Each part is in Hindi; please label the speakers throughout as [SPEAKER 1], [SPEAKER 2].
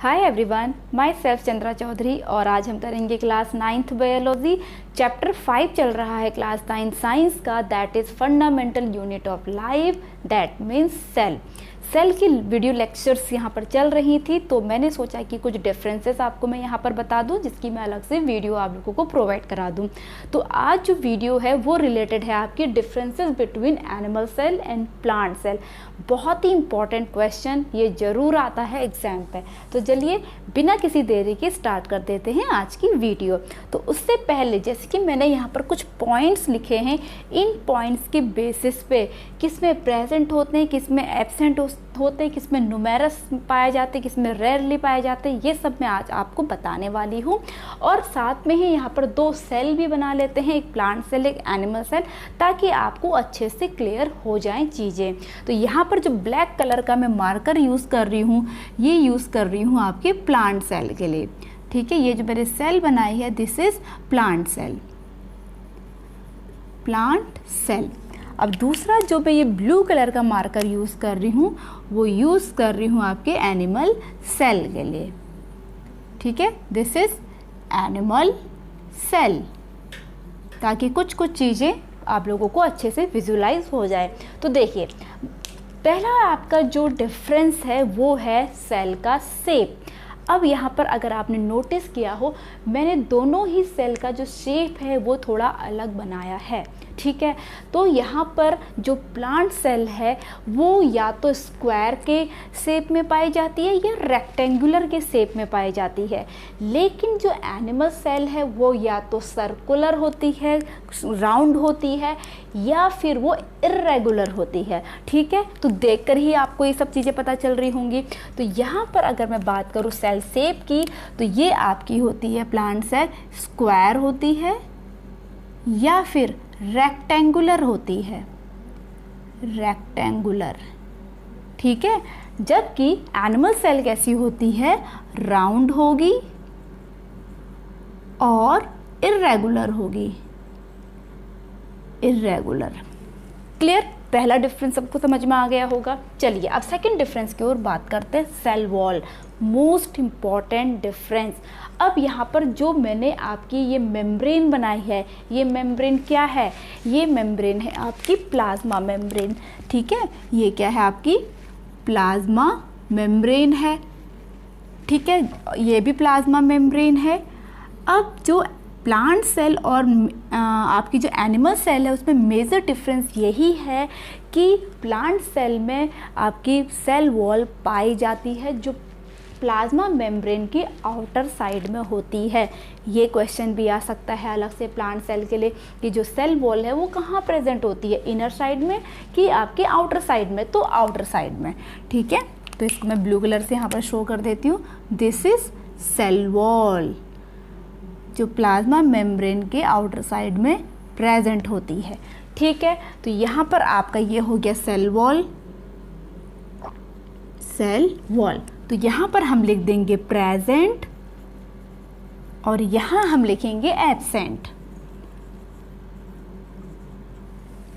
[SPEAKER 1] हाय everyone, myself Chandra Chaudhary और आज हम करेंगे क्लास 9th बायोलॉजी। चैप्टर 5 चल रहा है क्लास 9 साइंस का, that is fundamental unit of life, that means cell. Cell की वीडियो लेक्चर्स यहाँ पर चल रही थी, तो मैंने सोचा कि कुछ डिफरेंसेस आपको मैं यहाँ पर बता दूँ, जिसकी मैं अलग से वीडियो आप लोगों को प्रोवाइड करा दूँ। तो आज जो वीडियो है वो रिलेटेड है आपकी differences between animal cell and plant cell. बहुत ही इंपॉर्टेंट क्वेश्चन ये ज़रूर आता है एग्जाम पे। तो चलिए बिना किसी देरी के स्टार्ट कर देते हैं आज की वीडियो। तो उससे पहले जैसे कि मैंने यहाँ पर कुछ पॉइंट्स लिखे हैं, इन पॉइंट्स के बेसिस पे किस में प्रेजेंट होते हैं, किस में एब्सेंट होते हैं, किस में न्यूमेरस पाए जाते हैं, किस में रेयरली पाए जाते हैं, ये सब मैं आज आपको बताने वाली हूँ। और साथ में ही यहाँ पर दो सेल भी बना लेते हैं, एक प्लांट सेल एक एनिमल सेल, ताकि आपको अच्छे से क्लियर हो जाएं चीज़ें। तो यहाँ पर जो ब्लैक कलर का मैं मार्कर यूज़ कर रही हूँ, ये यूज़ कर रही हूँ आपके प्लांट सेल के लिए। ठीक है, ये जो मैंने सेल बनाई है this is plant cell, plant cell. अब दूसरा जो मैं ये ब्लू कलर का मार्कर यूज़ कर रही हूँ वो यूज़ कर रही हूँ आपके एनिमल सेल के लिए। ठीक है, दिस इज़ एनिमल सेल, ताकि कुछ चीज़ें आप लोगों को अच्छे से विजुलाइज हो जाए। तो देखिए, पहला आपका जो डिफरेंस है वो है सेल का शेप। अब यहाँ पर अगर आपने नोटिस किया हो, मैंने दोनों ही सेल का जो शेप है वो थोड़ा अलग बनाया है। ठीक है, तो यहाँ पर जो प्लांट सेल है वो या तो स्क्वायर के शेप में पाई जाती है या रेक्टेंगुलर के शेप में पाई जाती है, लेकिन जो एनिमल सेल है वो या तो सर्कुलर होती है, राउंड होती है, या फिर वो इर्रेगुलर होती है। ठीक है, तो देखकर ही आपको ये सब चीज़ें पता चल रही होंगी। तो यहाँ पर अगर मैं बात करूँ सेल शेप की, तो ये आपकी होती है प्लांट सेल स्क्वायर होती है या फिर रेक्टेंगुलर होती है, रेक्टेंगुलर। ठीक है, जबकि एनिमल सेल कैसी होती है, राउंड होगी और इर्रेगुलर होगी, इर्रेगुलर। क्लियर, पहला डिफरेंस सबको समझ में आ गया होगा। चलिए अब सेकंड डिफरेंस की ओर बात करते हैं, cell wall, most important difference. अब यहाँ पर जो मैंने आपकी ये मेम्ब्रेन बनाई है, ये मेम्ब्रेन क्या है, ये मेम्ब्रेन है आपकी प्लाज्मा मेम्ब्रेन। ठीक है, ये क्या है आपकी प्लाज्मा मेम्ब्रेन है। ठीक है, ये भी प्लाज्मा मेम्ब्रेन है। अब जो प्लांट सेल और आपकी जो एनिमल सेल है उसमें मेजर डिफरेंस यही है कि प्लांट सेल में आपकी सेल वॉल पाई जाती है जो प्लाज्मा मेम्ब्रेन की आउटर साइड में होती है। ये क्वेश्चन भी आ सकता है अलग से प्लांट सेल के लिए कि जो सेल वॉल है वो कहाँ प्रेजेंट होती है, इनर साइड में कि आपके आउटर साइड में, तो आउटर साइड में। ठीक है, तो इसको मैं ब्लू कलर से यहाँ पर शो कर देती हूँ, दिस इज सेल वॉल, जो प्लाज्मा मेम्ब्रेन के आउटर साइड में प्रेजेंट होती है। ठीक है, तो यहाँ पर आपका ये हो गया सेल वॉल, सेल वॉल। तो यहाँ पर हम लिख देंगे प्रेजेंट और यहाँ हम लिखेंगे एब्सेंट।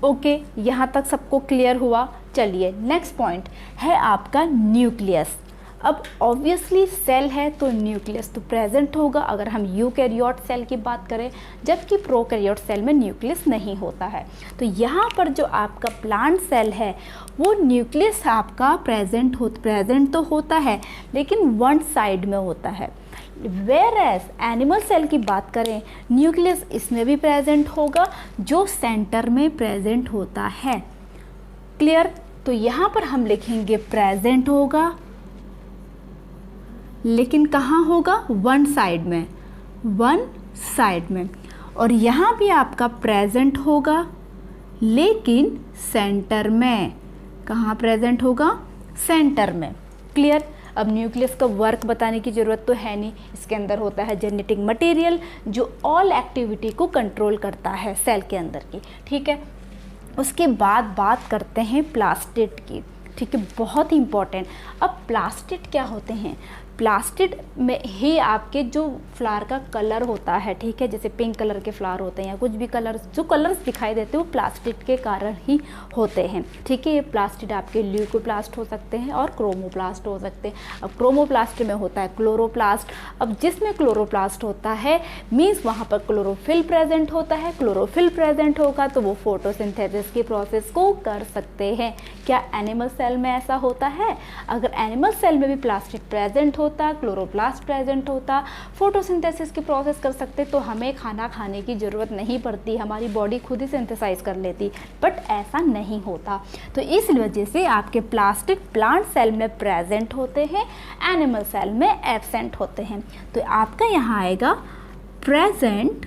[SPEAKER 1] ओके, यहाँ तक सबको क्लियर हुआ। चलिए नेक्स्ट पॉइंट है आपका न्यूक्लियस। अब ऑब्वियसली सेल है तो न्यूक्लियस तो प्रेजेंट होगा अगर हम यूकैरियोट सेल की बात करें, जबकि प्रोकैरियोट सेल में न्यूक्लियस नहीं होता है। तो यहाँ पर जो आपका प्लांट सेल है वो न्यूक्लियस आपका प्रेजेंट तो होता है, लेकिन वन साइड में होता है। वेयरएज एनिमल सेल की बात करें, न्यूक्लियस इसमें भी प्रेजेंट होगा जो सेंटर में प्रेजेंट होता है। क्लियर, तो यहाँ पर हम लिखेंगे प्रेजेंट होगा, लेकिन कहाँ होगा, वन साइड में, वन साइड में। और यहाँ भी आपका प्रेजेंट होगा लेकिन सेंटर में, कहाँ प्रेजेंट होगा, सेंटर में। क्लियर, अब न्यूक्लियस का वर्क बताने की ज़रूरत तो है नहीं, इसके अंदर होता है जेनेटिक मटेरियल जो ऑल एक्टिविटी को कंट्रोल करता है सेल के अंदर की। ठीक है, उसके बाद बात करते हैं प्लास्टिड की। ठीक है, बहुत ही इंपॉर्टेंट। अब प्लास्टिड क्या होते हैं, प्लास्टिड में ही आपके जो फ्लावर का कलर होता है, ठीक है, जैसे पिंक कलर के फ्लावर होते हैं या कुछ भी कलर्स, जो कलर्स दिखाई देते हैं वो प्लास्टिड के कारण ही होते हैं, ठीक है। ये प्लास्टिड आपके ल्यूकोप्लास्ट हो सकते हैं और क्रोमोप्लास्ट हो सकते हैं। अब क्रोमोप्लास्ट में होता है क्लोरोप्लास्ट। अब जिसमें क्लोरोप्लास्ट होता है मीन्स वहाँ पर क्लोरोफिल प्रेजेंट होता है। क्लोरोफिल प्रेजेंट होगा तो वो फोटोसिंथेसिस की प्रोसेस को कर सकते हैं। क्या एनिमल सेल में ऐसा होता है? अगर एनिमल सेल में भी प्लास्टिड प्रेजेंट होता, क्लोरोप्लास्ट प्रेजेंट होता, फोटोसिंथेसिस की प्रोसेस कर सकते तो हमें खाना खाने की ज़रूरत नहीं पड़ती, हमारी बॉडी खुद ही सिंथेसाइज कर लेती। बट ऐसा नहीं होता, तो इस वजह से आपके प्लास्टिड प्लांट सेल में प्रेजेंट होते हैं, एनिमल सेल में एब्सेंट होते हैं। तो आपका यहाँ आएगा प्रेजेंट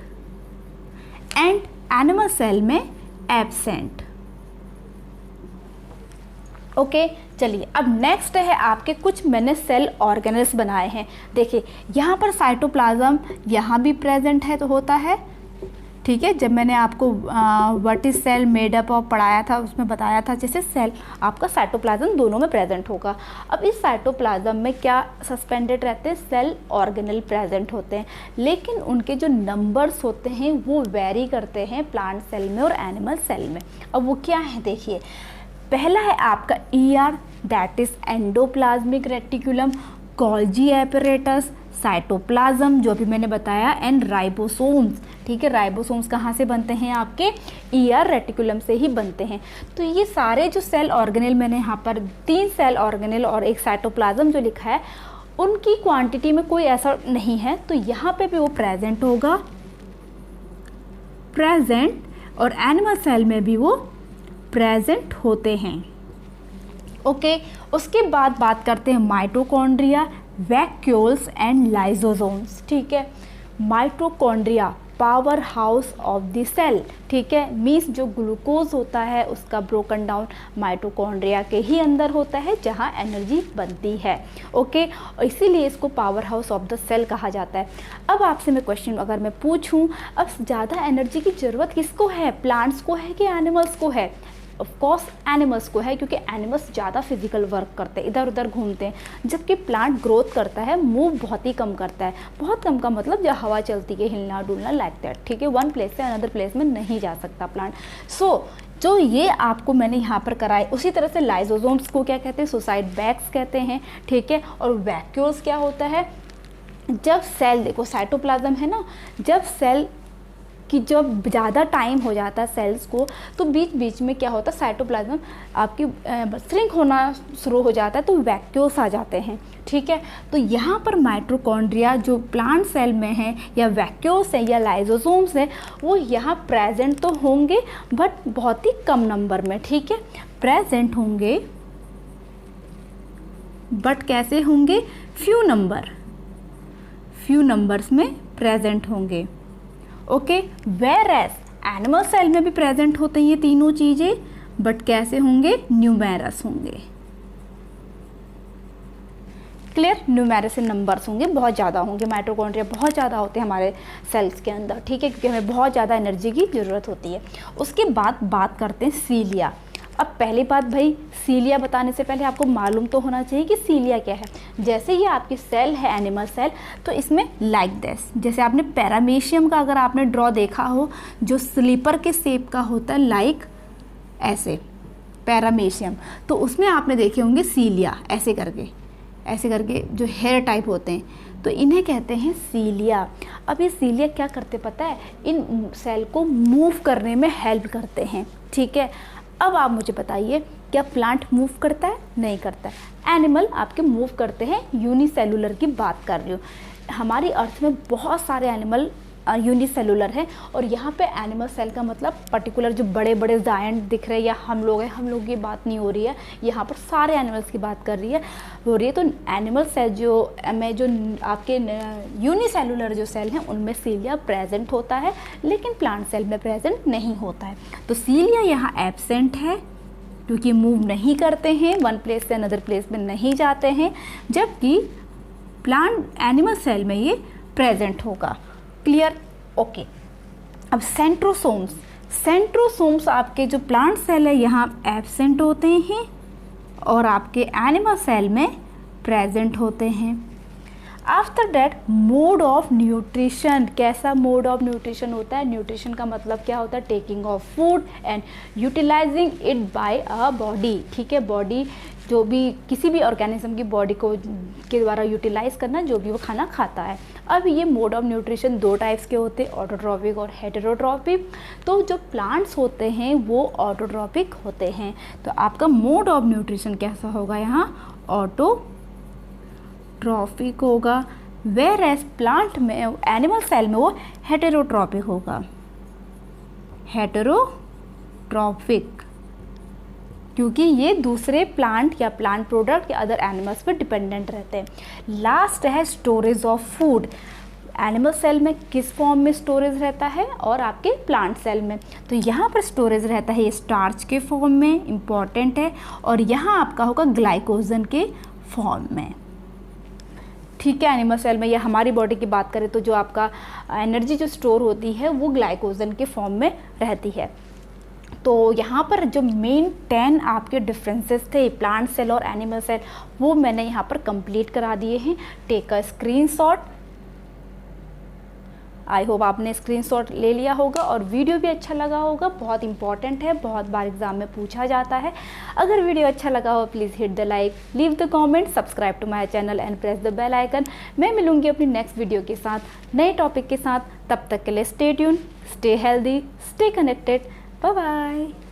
[SPEAKER 1] एंड एनिमल सेल में एब्सेंट। ओके, चलिए अब नेक्स्ट है आपके कुछ मैंने सेल ऑर्गेनल्स बनाए हैं। देखिए यहाँ पर साइटोप्लाज्म यहाँ भी प्रेजेंट है तो होता है, ठीक है। जब मैंने आपको what is cell made up of पढ़ाया था उसमें बताया था जैसे सेल आपका साइटोप्लाज्म दोनों में प्रेजेंट होगा। अब इस साइटोप्लाज्म में क्या सस्पेंडेड रहते हैं? सेल ऑर्गेनल प्रेजेंट होते हैं, लेकिन उनके जो नंबर्स होते हैं वो वेरी करते हैं प्लांट सेल में और एनिमल सेल में। अब वो क्या है देखिए, पहला है आपका ER that is endoplasmic reticulum, Golgi apparatus, cytoplasm जो भी मैंने बताया, एंड राइबोसोम्स, ठीक है। राइबोसोम्स कहाँ से बनते हैं? आपके ER रेटिकुलम से ही बनते हैं। तो ये सारे जो सेल ऑर्गेनल मैंने यहाँ पर 3 सेल ऑर्गेनल और एक साइटोप्लाज्म जो लिखा है उनकी क्वांटिटी में कोई ऐसा नहीं है, तो यहाँ पे भी वो प्रेजेंट होगा, प्रेजेंट, और एनिमल सेल में भी वो प्रेजेंट होते हैं। ओके, उसके बाद बात करते हैं माइटोकॉन्ड्रिया, वैक्यूल्स एंड लाइसोसोम्स, ठीक है। Mitochondria power house of the cell, ठीक है, मीन्स जो ग्लूकोज होता है उसका ब्रोकन डाउन माइटोकॉन्ड्रिया के ही अंदर होता है जहाँ एनर्जी बनती है। ओके, इसीलिए इसको power house of the cell कहा जाता है। अब आपसे मैं क्वेश्चन अगर मैं पूछूं, अब ज़्यादा एनर्जी की ज़रूरत किसको है? प्लांट्स को है कि एनिमल्स को है? ऑफ कोर्स एनिमल्स को है, क्योंकि एनिमल्स ज़्यादा फिजिकल वर्क करते हैं, इधर उधर घूमते हैं, जबकि प्लांट ग्रोथ करता है, मूव बहुत ही कम करता है। बहुत कम का मतलब जब हवा चलती है, हिलना डुलना लाइक दैट, ठीक है। वन प्लेस से अनदर प्लेस में नहीं जा सकता प्लांट। सो जो ये आपको मैंने यहाँ पर कराए, उसी तरह से लाइसोसोम्स को क्या कहते हैं? सुसाइड बैग्स कहते हैं, ठीक है। और वैक्यूल्स क्या होता है? जब सेल, देखो साइटोप्लाज्म है ना, जब सेल कि जब ज़्यादा टाइम हो जाता है सेल्स को, तो बीच बीच में क्या होता है, साइटोप्लाज्म आपकी श्रिंक होना शुरू हो जाता है, तो वैक्यूल्स आ जाते हैं, ठीक है। तो यहाँ पर माइटोकॉन्ड्रिया जो प्लांट सेल में है, या वैक्यूल्स है, या लाइसोसोम्स है, वो यहाँ प्रेजेंट तो होंगे बट बहुत ही कम नंबर में, ठीक है। प्रेजेंट होंगे बट कैसे होंगे? फ्यू नंबर्स में प्रेजेंट होंगे। ओके, वेयरएज एनिमल सेल में भी प्रेजेंट होते हैं ये तीनों चीज़ें, बट कैसे होंगे? न्यूमेरस होंगे। क्लियर? न्यूमेरस नंबर्स होंगे, बहुत ज़्यादा होंगे। माइटोकॉन्ड्रिया बहुत ज़्यादा होते हैं हमारे सेल्स के अंदर, ठीक है, क्योंकि हमें बहुत ज़्यादा एनर्जी की ज़रूरत होती है। उसके बाद बात करते हैं सीलिया। अब पहली बात भाई, सीलिया बताने से पहले आपको मालूम तो होना चाहिए कि सीलिया क्या है। जैसे ये आपकी सेल है एनिमल सेल, तो इसमें लाइक दिस, जैसे आपने पैरामीशियम का अगर आपने ड्रॉ देखा हो, जो स्लीपर के शेप का होता है, लाइक ऐसे पैरामीशियम, तो उसमें आपने देखे होंगे सीलिया ऐसे करके जो हेयर टाइप होते हैं, तो इन्हें कहते हैं सीलिया। अब ये सीलिया क्या करते पता है? इन सेल को मूव करने में हेल्प करते हैं, ठीक है। अब आप मुझे बताइए, क्या प्लांट मूव करता है? नहीं करता है। एनिमल आपके मूव करते हैं, यूनिसेलुलर की बात कर रही हूँ। हमारी अर्थ में बहुत सारे एनिमल यूनिसेलुलर है, और यहाँ पे एनिमल सेल का मतलब पर्टिकुलर जो बड़े बड़े जायंट दिख रहे हैं या हम लोग की बात नहीं हो रही है, यहाँ पर सारे एनिमल्स की बात कर रही है। तो एनिमल सेल जो आपके यूनिसेलुलर जो सेल हैं उनमें सीलिया प्रेजेंट होता है, लेकिन प्लांट सेल में प्रेजेंट नहीं होता है। तो सीलिया यहाँ एब्सेंट है क्योंकि मूव नहीं करते हैं, वन प्लेस से अनदर प्लेस में नहीं जाते हैं, जबकि प्लांट एनिमल सेल में ये प्रेजेंट होगा। क्लियर? ओके। अब सेंट्रोसोम्स आपके जो प्लांट सेल है यहाँ एब्सेंट होते हैं और आपके एनिमल सेल में प्रेजेंट होते हैं। After that mode of nutrition, कैसा मोड ऑफ न्यूट्रिशन होता है? न्यूट्रिशन का मतलब क्या होता है? Taking of food and utilising it by a body, ठीक है, बॉडी जो भी किसी भी ऑर्गेनिज्म की बॉडी को के द्वारा यूटिलाइज करना जो भी वो खाना खाता है। अब ये मोड ऑफ न्यूट्रिशन दो टाइप्स के होते हैं, ऑटोट्रॉपिक और हेटेरोट्रॉपिक। तो जो प्लांट्स होते हैं वो ऑटोट्रॉपिक होते हैं। तो आपका मोड ऑफ न्यूट्रिशन कैसा होगा यहाँ? ऑटोट्रॉपिक होगा। वेयर एज प्लांट में, एनिमल सेल में वो हेटेरोट्रॉपिक होगा, हेटेरोट्रॉपिक, क्योंकि ये दूसरे प्लांट या प्लांट प्रोडक्ट या अदर एनिमल्स पर डिपेंडेंट रहते हैं। लास्ट है storage of food. Animal cell में किस फॉर्म में स्टोरेज रहता है और आपके प्लांट सेल में? तो यहाँ पर स्टोरेज रहता है ये स्टार्च के फॉर्म में, इम्पॉर्टेंट है, और यहाँ आपका होगा ग्लाइकोजन के फॉर्म में, ठीक है। एनिमल सेल में या हमारी बॉडी की बात करें तो जो आपका एनर्जी जो स्टोर होती है वो ग्लाइकोजन के फॉर्म में रहती है। तो यहाँ पर जो मेन 10 आपके डिफरेंसेस थे प्लांट सेल और एनिमल सेल वो मैंने यहाँ पर कंप्लीट करा दिए हैं। Take a screenshot. I hope आपने स्क्रीनशॉट ले लिया होगा और वीडियो भी अच्छा लगा होगा। बहुत इंपॉर्टेंट है, बहुत बार एग्जाम में पूछा जाता है। अगर वीडियो अच्छा लगा हो please hit the like, leave the comment, subscribe to my channel and press the bell icon. मैं मिलूंगी अपनी नेक्स्ट वीडियो के साथ, नए टॉपिक के साथ। तब तक के लिए stay tune, stay healthy, stay connected. Bye bye.